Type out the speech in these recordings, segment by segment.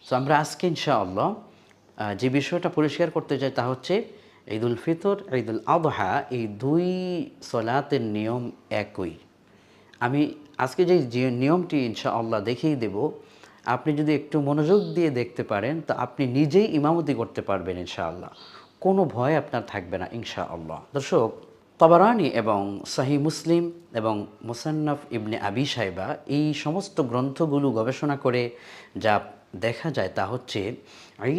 So আমরা আজকে ইনশাআল্লাহ যে বিষয়টা পরিষ্কার করতে চাই তা হচ্ছে ঈদুল ফিতর, ঈদুল আযহা এই দুই সলাতের নিয়ম একই। আমি আজকে যে নিয়মটি ইনশাআল্লাহ দেখিয়ে দেব, আপনি যদি একটু মনোযোগ দিয়ে দেখতে পারেন তো আপনি নিজেই ইমামতি করতে পারবেন ইনশাআল্লাহ, কোনো ভয় আপনার থাকবে না ইনশাআল্লাহ। দর্শক, তাবারানি এবং সহিহ মুসলিম এবং মুসান্নাফ ইবনে আবি শাইবা এই সমস্ত গ্রন্থগুলো গবেষণা করে যা দেখা যায় তা হচ্ছে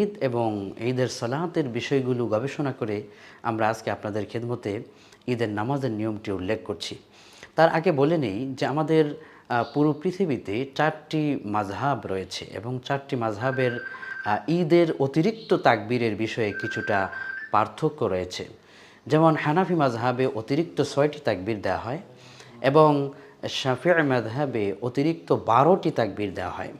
ঈদ এবং ঈদের সালাতের বিষয়গুলো গবেষণা করে আমরা আজকে আপনাদের খেদমতে ঈদের নামাজের নিয়মটি উল্লেখ করছি। তার আগে বলে নেই যে আমাদের পুরো পৃথিবীতে 4টি মাযহাব রয়েছে এবং 4টি মাযহাবের ঈদের অতিরিক্ত তাকবীরের বিষয়ে কিছুটা পার্থক্য রয়েছে। যেমন হানাফি মাযহাবে অতিরিক্ত 6টি তাকবীর দেওয়া হয় এবং শাফিঈ মাযহাবে অতিরিক্ত 12টি তাকবীর দেওয়া হয়।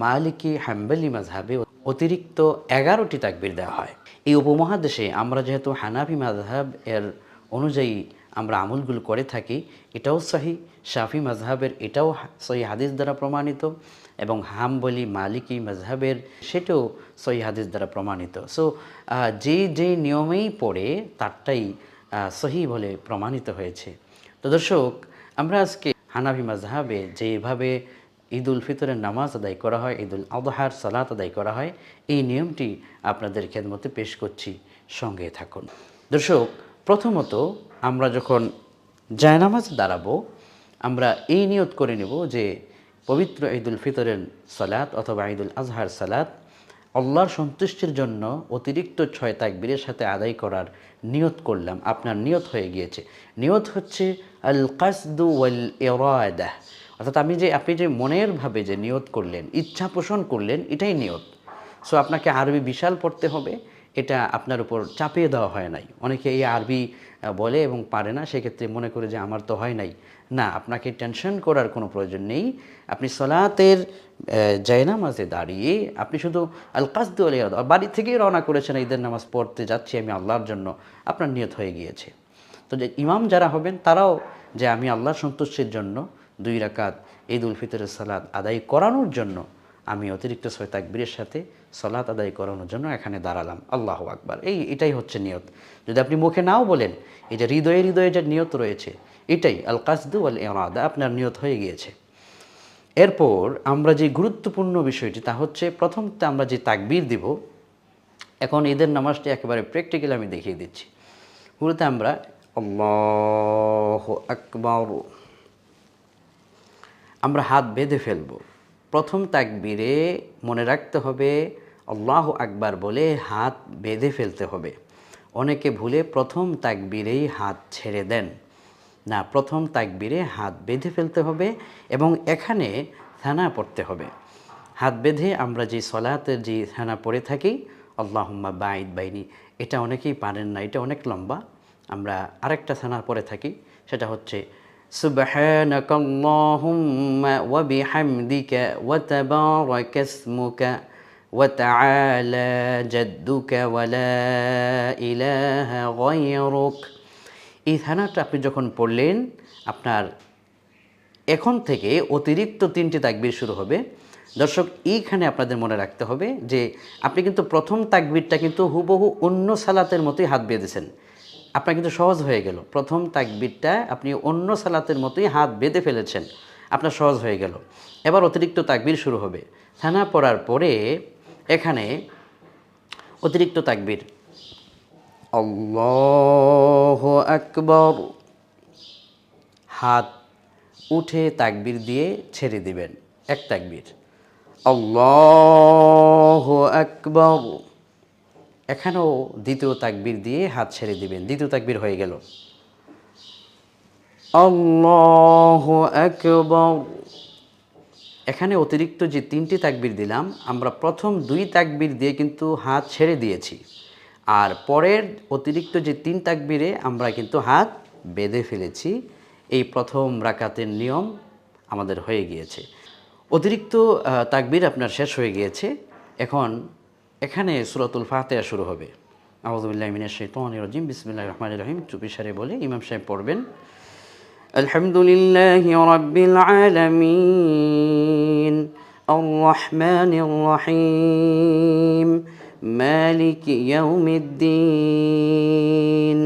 মালিকি হাম্বলি মাযহাবে অতিরিক্ত 11টি তাকবীর দেওয়া হয়। এই উপমহাদেশে আমরা যেহেতু হানাফি মাযহাব এর অনুযায়ী আমরা আমলগুলো করে থাকি, এটাও সহিহ। শাফি মাযহাবের এটাও সহিহ হাদিস দ্বারা প্রমাণিত এবং হাম্বলি মালিকি মাযহাবের সেটাও সহিহ হাদিস দ্বারা প্রমাণিত। সো যে নিয়মেই পড়ে তারটাই সহিহ বলে প্রমাণিত হয়েছে। তো দর্শক, আমরা আজকে হানাফি মাযহাবে যেভাবে ঈদুল ফিতরের নামাজ আদায় করা হয়, ঈদুল আযহার সালাত আদায় করা হয়, এই নিয়মটি আপনাদের খেদমতে পেশ করছি, সঙ্গে থাকুন। দর্শক, প্রথমত আমরা যখন জায়নামাজে দাঁড়াবো আমরা এই নিয়ত করে নেব যে পবিত্র ঈদুল ফিতরের সালাত অথবা ঈদুল আযহার সালাত আল্লাহর সন্তুষ্টির জন্য অতিরিক্ত 6 তাকবীরের সাথে আদায় করার নিয়ত করলাম। আপনার নিয়ত হয়ে গিয়েছে। নিয়ত হচ্ছে আল কাসদু ওয়াল ইরাদা, অর্থাৎ আপনি যে মনের ভাবে যে নিয়ত করলেন, ইচ্ছা পোষণ করলেন, এটাই নিয়ত। সো আপনাকে আরবি বিশাল পড়তে হবে, এটা আপনার উপর চাপিয়ে দেওয়া হয় নাই। অনেকে এই আরবি বলে এবং পারে না, সেক্ষেত্রে মনে করে যে আমার তো হয় নাই। না, আপনাকে টেনশন করার কোনো প্রয়োজন নেই। আপনি সলাতের জায়নামাজে দাঁড়িয়ে আপনি শুধু আল কাসদু ওয়াল ইরাদা, বাড়ি থেকেই রওনা করেছেন ঈদের নামাজ পড়তে যাচ্ছি আমি আল্লাহর জন্য, আপনার নিয়ত হয়ে গিয়েছে। তো যে ইমাম যারা হবেন তারাও যে আমি আল্লাহর সন্তুষ্টির জন্য 2 রাকাত ঈদুল ফিতরের সালাত আদায় করানোর জন্য আমি অতিরিক্ত 6 তাকবীরের সাথে সালাত আদায় করানোর জন্য এখানে দাঁড়ালাম, আল্লাহু আকবার। এটাই হচ্ছে নিয়ত। যদি আপনি মুখে নাও বলেন, এই যে হৃদয়ে যে নিয়ত রয়েছে, এটাই আল কাসদু ওয়াল ইরাদা, আপনার নিয়ত হয়ে গিয়েছে। এরপর আমরা যে গুরুত্বপূর্ণ বিষয়টি তা হচ্ছে প্রথমতে আমরা যে তাকবীর দিব, এখন ঈদের নামাজটি একেবারে প্র্যাকটিক্যালি আমি দেখিয়ে দিচ্ছি। শুরুতে আমরা আল্লাহু আকবার, আমরা হাত বেঁধে ফেলব। প্রথম তাকবীরে মনে রাখতে হবে আল্লাহু আকবার বলে হাত বেঁধে ফেলতে হবে। অনেকে ভুলে প্রথম তাকবীরেই হাত ছেড়ে দেন। না, প্রথম তাকবীরে হাত বেঁধে ফেলতে হবে এবং এখানে থানা পড়তে হবে। হাত বেঁধে আমরা যে সলাতের যে থানা পড়ে থাকি আল্লাহুম্মা বাঈদ বাইনি, এটা অনেকেই পারেন না, এটা অনেক লম্বা। আমরা আরেকটা থানা পড়ে থাকি, সেটা হচ্ছে সুবহানাকাল্লাহুম্মা ওয়া বিহামদিকা ওয়া তাবারাকা ইসমুকা ওয়া তাআলা জাদ্দুকা ওয়া লা ইলাহা গায়রুক। এই থানাটা আপনি যখন পড়লেন, আপনার এখন থেকে অতিরিক্ত 3টি তাকবীর শুরু হবে। দর্শক, এইখানে আপনাদের মনে রাখতে হবে যে আপনি কিন্তু প্রথম তাকবীরটা কিন্তু হুবহু অন্য সালাতের মতোই হাত বেঁধেছেন। আপনার কিন্তু সহজ হয়ে গেল। প্রথম তাকবীরটা আপনি অন্য সালাতের মতোই হাত বেঁধে ফেলেছেন, আপনার সহজ হয়ে গেল। এবার অতিরিক্ত তাকবীর শুরু হবে। থানা পড়ার পরে এখানে অতিরিক্ত তাকবীর আল্লাহু আকবার, হাত উঠে তাকবীর দিয়ে ছেড়ে দিবেন। এক তাকবীর আল্লাহু আকবার, এখানেও দ্বিতীয় তাকবীর দিয়ে হাত ছেড়ে দিবেন। দ্বিতীয় তাকবীর হয়ে গেল আল্লাহু আকবার। এখানে অতিরিক্ত যে 3টি তাকবীর দিলাম, আমরা প্রথম 2 তাকবীর দিয়ে কিন্তু হাত ছেড়ে দিয়েছি, আর পরের অতিরিক্ত যে 3 তাকবীরে আমরা কিন্তু হাত বেঁধে ফেলেছি। এই প্রথম রাকাতের নিয়ম আমাদের হয়ে গিয়েছে। অতিরিক্ত তাকবীর আপনার শেষ হয়ে গিয়েছে। এখন এখানে সূরাতুল ফাতিহা শুরু হবে। আউযু বিল্লাহি মিনাশ শাইতানির রাজিম, বিসমিল্লাহির রহমানির রহিম। চুপি সারে বলে ইমাম সাহেব পড়বেন আলহামদুলিল্লাহি রাব্বিল আলামিন আর-রহমানির রহিম মালিকি ইয়াউমিদ্দিন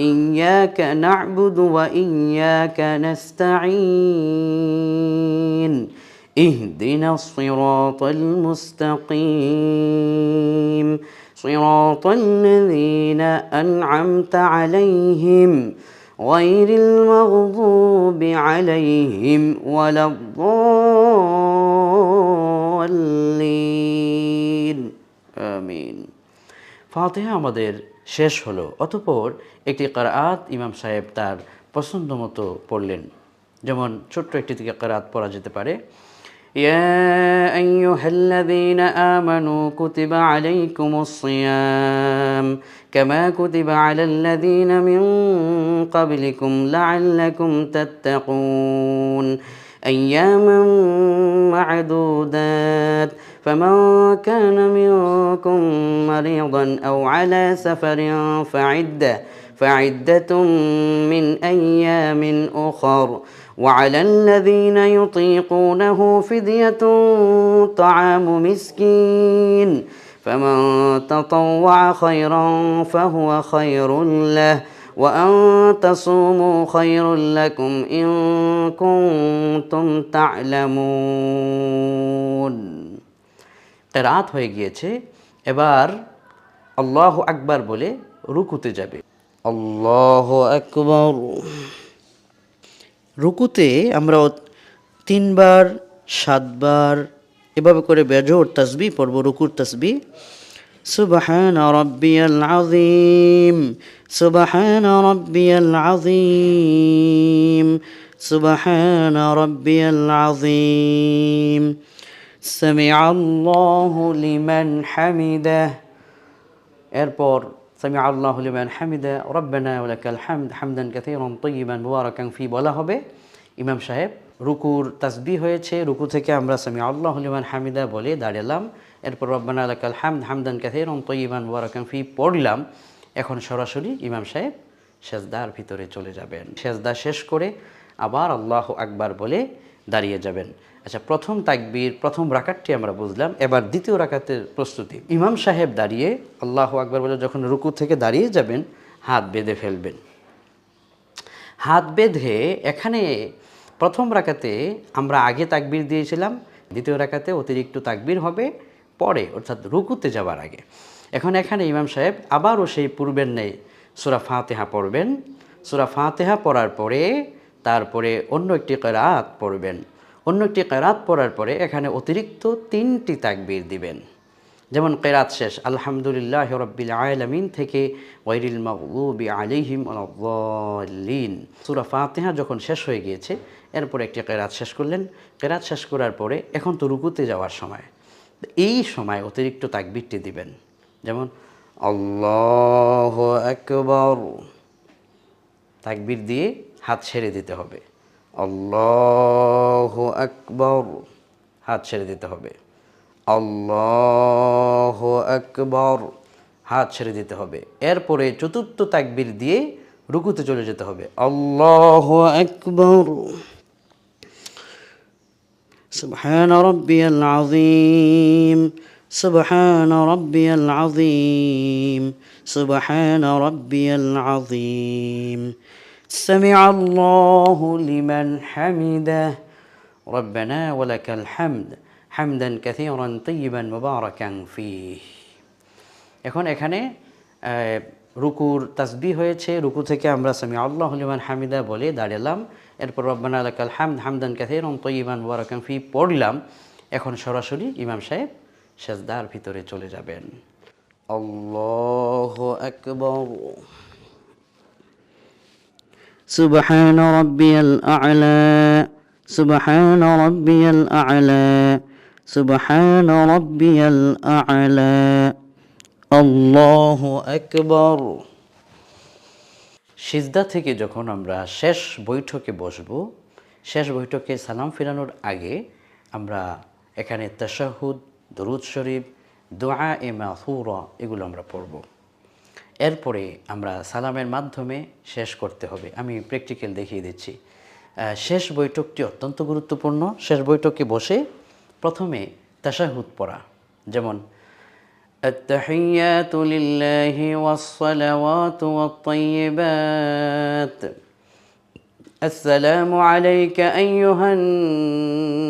ইয়্যাকা না'বুদু ওয়া ইয়্যাকা নাস্তাঈন ইহদিনাস সিরাতাল মুস্তাকিম সিরাতাল লাযীনা আন'আমতা আলাইহিম গায়রিল মাগযুবি আলাইহিম ওয়ালাদ-দাল্লিন। আমিন। ফাতিহা আমাদের শেষ হলো, অতঃপর একটি কিরাআত ইমাম সাহেব তার পছন্দ মতো পড়লেন। যেমন ছোট্ট একটি থেকে কিরাআত পড়া যেতে পারে, ইয়া আইয়ুহাল্লাযীনা আমানু কুতিবা আলাইকুমুস সিয়াম কামা কুতিবা আলাল্লাযীনা মিন ক্বাবলিকুম লাআল্লাকুম তাত্তাকুন আইয়ামান মা'দুদাত فمن كان منكم مريضا أو على سفر فعدة من أيام أخر وعلى الذين يطيقونه فدية طعام مسكين فمن تطوع خيرا فهو خير له وأن تصوموا خير لكم إن كنتم تعلمون। কিরাআত হয়ে গিয়েছে, এবার আল্লাহু আকবার বলে রুকুতে যাবে। আল্লাহু আকবার। রুকুতে আমরা 3 বার 7 বার এভাবে করে বেজোর তাসবিহ পড়ব। রুকুর তাসবিহ সুবহানা রাব্বিয়াল আযীম সুবহানা রাব্বিয়াল আযীম সুবহানা রাব্বিয়াল আযীম সামিআল্লাহু লিমান হামিদাহ। এরপর সামিআল্লাহু লিমান হামিদা রব্বানা ওয়া লাকাল হামদ হামদান কাসীরান তাইয়িবান মুবারাকান ফি বলা হবে। ইমাম সাহেব রুকুর তাসবিহ হয়েছে, রুকু থেকে আমরা সামিআল্লাহু লিমান হামিদা বলে দাঁড়ালাম, এরপর রব্বানা ওয়া লাকাল হামদ হামদান কাসীরান তাইয়িবান মুবারাকান ফি পড়লাম। এখন সরাসরি ইমাম সাহেব সেজদার ভিতরে চলে যাবেন। সেজদা শেষ করে আবার আল্লাহু আকবার বলে দাঁড়িয়ে যাবেন। আচ্ছা, প্রথম তাকবীর প্রথম রাকাতটি আমরা বুঝলাম, এবার দ্বিতীয় রাকাতের প্রস্তুতি। ইমাম সাহেব দাঁড়িয়ে আল্লাহু আকবার বলে যখন রুকু থেকে দাঁড়িয়ে যাবেন, হাত বেঁধে ফেলবেন। হাত বেঁধে এখানে প্রথম রাকাতে আমরা আগে তাকবীর দিয়েছিলাম, দ্বিতীয় রাকাতে অতিরিক্ত তাকবীর হবে পরে, অর্থাৎ রুকুতে যাওয়ার আগে। এখন এখানে ইমাম সাহেব আবারও সেই পূর্বের ন্যায় সূরা ফাতিহা পড়বেন। সূরা ফাতিহা পড়ার পরে তারপরে অন্য একটি কিরাআত পড়বেন। অন্য একটি কিরাআত পড়ার পরে এখানে অতিরিক্ত 3টি তাকবীর দিবেন। যেমন কিরাআত শেষ আলহামদুলিল্লাহি রাব্বিল আলামিন থেকে গায়রিল মাগযুবি আলাইহিম ওয়ালাদ-দাল্লিন। সূরা ফাতিহা যখন শেষ হয়ে গিয়েছে, এরপর একটি কিরাআত শেষ করলেন। কিরাআত শেষ করার পরে এখন তো রুকুতে যাওয়ার সময়, এই সময় অতিরিক্ত তাকবীরটি দিবেন। যেমন আল্লাহু আকবার, তাকবীর দিয়ে হাত ছেড়ে দিতে হবে। আল্লাহু আকবার, হাত ছেড়ে দিতে হবে। আল্লাহু আকবার, হাত ছেড়ে দিতে হবে। এরপরে চতুর্থ তাকবীর দিয়ে রুকুতে চলে যেতে হবে। আল্লাহু আকবার। সুবহান রাব্বিয়াল আযীম সুবহান রাব্বিয়াল আযীম সুবহান রাব্বিয়াল আযীম সামিআল্লাহু লিমান হামিদাহ রব্বানা ওয়া লাকাল হামদ হামদান কাসীরান তাইয়িবান মুবারাকান ফীহ। এখন এখানে রুকুর তাসবিহ হয়েছে, রুকু থেকে আমরা সামিআল্লাহু লিমান হামিদা বলে দাঁড়ালাম, এরপর রব্বানা লাকাল হামদ হামদান কাসীরান তাইয়িবান মুবারাকান ফীহ পড়লাম। এখন সরাসরি ইমাম সাহেব সেজদার ভিতরে চলে যাবেন। আল্লাহু আকবার। সুবহান রাব্বিয়াল আ'লা সুবহান রাব্বিয়াল আ'লা সুবহান রাব্বিয়াল আ'লা আল্লাহু আকবার। সিজদা থেকে যখন আমরা শেষ বৈঠকে বসবো, শেষ বৈঠকে সালাম ফিরানোর আগে আমরা এখানে তাশাহুদ, দরুদ শরীফ, দোয়া এ মাসুরা এগুলো আমরা পড়ব। এরপরে আমরা সালামের মাধ্যমে শেষ করতে হবে। আমি প্র্যাকটিক্যাল দেখিয়ে দিচ্ছি। শেষ বৈঠকটি অত্যন্ত গুরুত্বপূর্ণ। শেষ বৈঠকে বসে প্রথমে তাশাহুদ পড়া, যেমন التحيات لله والصلوات والطيبات السلام عليك أيها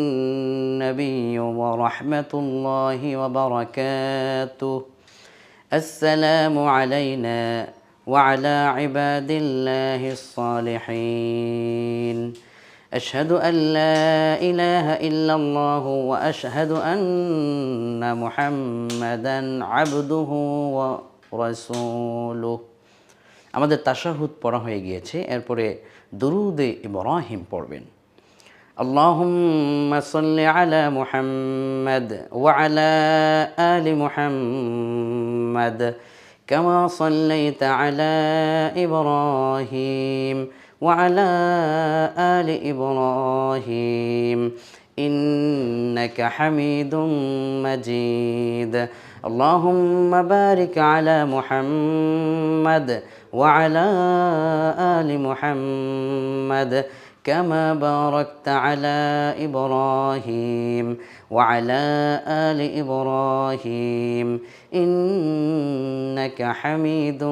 النبي ورحمة الله وبركاته السلام علينا وعلى عباد الله الصالحين أشهد أن لا إله إلا الله وأشهد أن محمدا عبده ورسوله। আমাদের তাশাহুদ পড়া হয়ে গিয়েছে, এরপরে দুরুদে ইব্রাহিম পড়বেন। اللهم صل على محمد وعلى آل محمد كما صليت على إبراهيم وعلى آل إبراهيم إنك حميد مجيد اللهم بارك على محمد وعلى آل محمد كما باركت على إبراهيم وعلى آل إبراهيم إنك حميد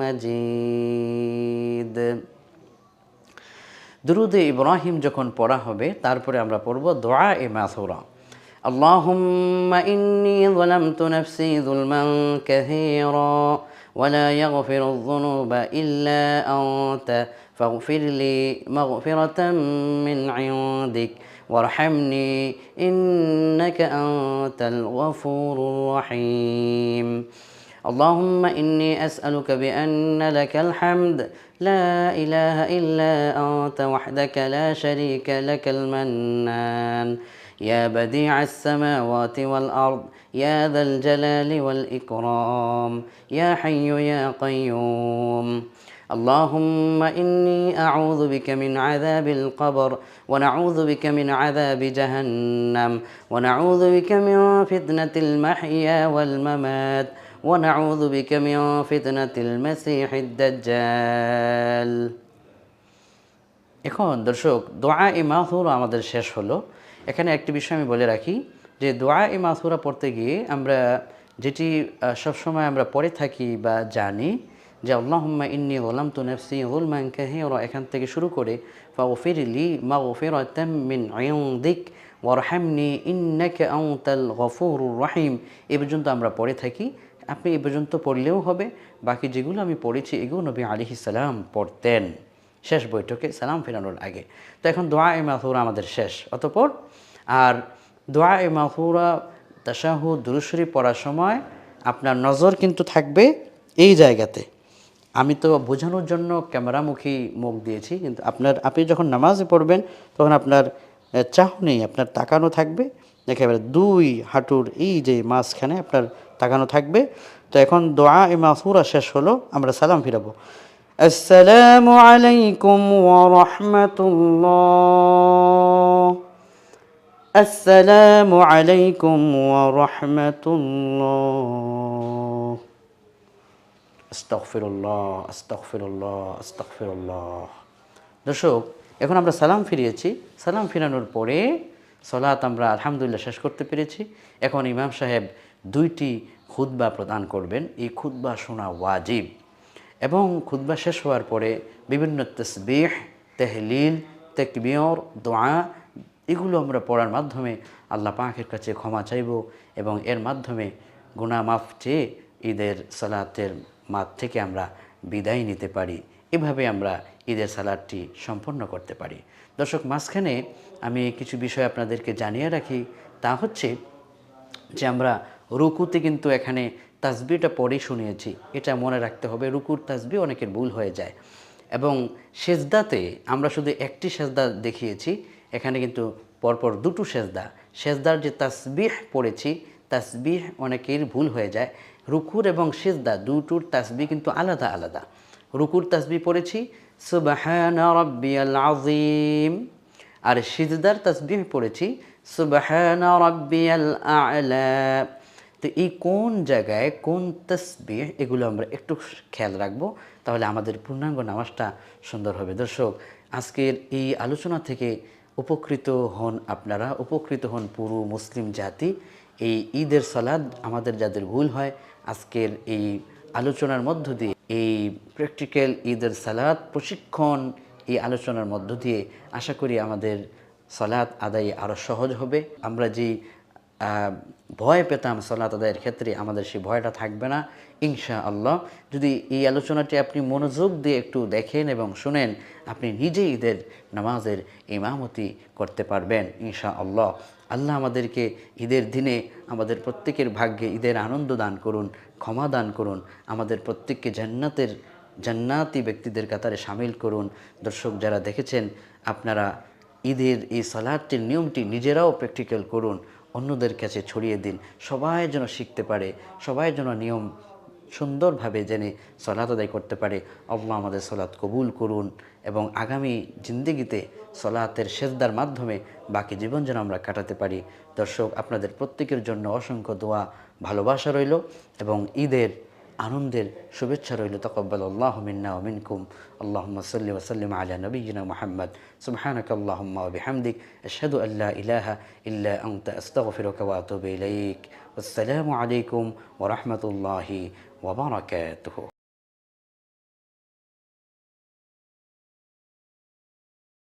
مجيد। দুরুদে ইব্রাহিম যখন পড়া হবে তারপরে আমরা পড়ব দোয়া এ মাসুরা। اللهم إني ظلمت نفسي ظلما كثيرا ولا يغفر الذنوب إلا أنت فاغفر لي مغفرة من عندك وارحمني إنك أنت الغفور الرحيم اللهم إني أسألك بأن لك الحمد لا إله إلا أنت وحدك لا شريك لك المنان يا بديع السماوات والأرض يا ذا الجلال والإكرام يا حي يا قيوم اللهم إني أعوذ بك من عذاب القبر ونعوذ بك من عذاب جهنم ونعوذ بك من فتنة المحيا والممات ونعوذ بك من فتنة المسيح الدجال। এখন দর্শক, দোয়া এ মাসুরা আমাদের শেষ হলো। এখানে একটি বিষয় আমি বলে রাখি যে দোয়া এ মাসুরা পড়তে গিয়ে আমরা যেটি সবসময় আমরা পড়ে থাকি বা জানি যে আল্লাহুম্মা ইন্নী যালামতু নাফসি যুলমান কাসীরা, এখান থেকে শুরু করে ফাগফির লি মাগফিরাতাম মিন ইনদিক ওয়ারহামনি ইন্নাকা আনতাল গফুরুর রহিম, এই পর্যন্ত আমরা পড়ে থাকি। আপনি এই পর্যন্ত পড়লেও হবে। বাকি যেগুলো আমি পড়েছি এগুলো নবী আলাইহিস সালাম পড়তেন শেষ বৈঠকে সালাম ফেরানোর আগে। তো এখন দোয়া এ মাসুরা আমাদের শেষ। অতঃপর আর দোয়া এ মাসুরা তাশাহুদ দুরূদ শরীফ পড়ার সময় আপনার নজর কিন্তু থাকবে এই জায়গাতে। আমি তো বোঝানোর জন্য ক্যামেরামুখী মুখ দিয়েছি, কিন্তু আপনি যখন নামাজে পড়বেন তখন আপনার চাহনি, আপনার তাকানো থাকবে একেবারে দুই হাঁটুর এই যে মাঝখানে আপনার তাকানো থাকবে। তো এখন দোয়া এ মাসুরা শেষ হলো, আমরা সালাম ফিরাবো। আসসালামু আলাইকুম ওয়া রাহমাতুল্লাহ, আসসালামু আলাইকুম ওয়া রাহমাতুল্লাহ, আস্তাগফিরুল্লাহ আস্তাগফিরুল্লাহ আস্তাগফিরুল্লাহ। দর্শক, এখন আমরা সালাম ফিরিয়েছি। সালাম ফিরানোর পরে সালাত আমরা আলহামদুলিল্লাহ শেষ করতে পেরেছি। এখন ইমাম সাহেব দুইটি খুতবা প্রদান করবেন। এই খুতবা শোনা ওয়াজিব, এবং খুতবা শেষ হওয়ার পরে বিভিন্ন তাসবিহ, তাহলিল, তাকবীর, দোয়া এগুলো আমরা পড়ার মাধ্যমে আল্লাহ পাকের কাছে ক্ষমা চাইব এবং এর মাধ্যমে গুনাহ মাফ চেয়ে ঈদের সালাতের মাঠ থেকে আমরা বিদায় নিতে পারি। এভাবে আমরা ঈদের সালাতটি সম্পন্ন করতে পারি। দর্শক, মাঝখানে আমি কিছু বিষয় আপনাদেরকে জানিয়ে রাখি। তা হচ্ছে যে আমরা রুকুতে কিন্তু এখানে তাসবিহটা পড়েই শুনিয়েছি, এটা মনে রাখতে হবে। রুকুর তাসবিহ অনেকের ভুল হয়ে যায়। এবং সেজদাতে আমরা শুধু একটি সেজদা দেখিয়েছি, এখানে কিন্তু পরপর দুটো সেজদা। সেজদার যে তাসবিহ পড়েছি, তাসবিহ অনেকের ভুল হয়ে যায়। রুকুর এবং সেজদা দুটোর তাসবিহ কিন্তু আলাদা আলাদা। রুকুর তাসবিহ পড়েছি সুবহানা রাব্বিয়াল আযীম, আর সিজদার তাসবিহ পড়েছি সুবহানা রাব্বিয়াল আ'লা। তো এই কোন জায়গায় কোন তাসবিহ, এগুলো আমরা একটু খেয়াল রাখবো, তাহলে আমাদের পূর্ণাঙ্গ নামাজটা সুন্দর হবে। দর্শক, আজকের এই আলোচনা থেকে উপকৃত হন আপনারা, উপকৃত হন পুরো মুসলিম জাতি। এই ঈদের সালাত আমাদের যাদের ভুল হয়, আজকের এই আলোচনার মধ্য দিয়ে, এই প্র্যাকটিক্যাল ঈদের সালাত প্রশিক্ষণ, এই আলোচনার মধ্য দিয়ে আশা করি আমাদের সালাত আদায় আরও সহজ হবে। আমরা যেই ভয় পেতাম সালাত আদায়ের ক্ষেত্রে, আমাদের সেই ভয়টা থাকবে না ইনশাআল্লাহ। যদি এই আলোচনাটি আপনি মনোযোগ দিয়ে একটু দেখেন এবং শুনেন, আপনি নিজেই ঈদের নামাজের ইমামতি করতে পারবেন ইনশাআল্লাহ। আল্লাহ আমাদেরকে ঈদের দিনে আমাদের প্রত্যেকের ভাগ্যে ঈদের আনন্দ দান করুন, ক্ষমা দান করুন, আমাদের প্রত্যেককে জান্নাতি ব্যক্তিদের কাতারে সামিল করুন। দর্শক যারা দেখেছেন, আপনারা ঈদের এই সালাতটির নিয়মটি নিজেরাও প্র্যাকটিক্যাল করুন, অন্যদের কাছে ছড়িয়ে দিন, সবাই যেন শিখতে পারে, সবাই যেন নিয়ম সুন্দরভাবে জেনে সালাত আদায় করতে পারে। আল্লাহ আমাদের সালাত কবুল করুন এবং আগামী জিন্দেগিতে সালাতের সেজদার মাধ্যমে বাকি জীবন যেন আমরা কাটাতে পারি। দর্শক, আপনাদের প্রত্যেকের জন্য অসংখ্য দোয়া, ভালোবাসা রইল এবং ঈদের আনন্দের শুভেচ্ছা রইল। তাকাব্বালাল্লাহু মিন্না ওয়া মিনকুম। আল্লাহুম্মা সাল্লি ওয়া সাল্লিম আলা নাবিয়্যিনা মুহাম্মদ। সুবহানাকাল্লাহুম্মা ওয়া বিহামদিক, আশহাদু আল্লা ইলাহা ইল্লা আনতা, আস্তাগফিরুকা ওয়া আতুবু ইলাইক। আসসালামু আলাইকুম ওয়া রাহমাতুল্লাহি ওয়া বারাকাতুহু।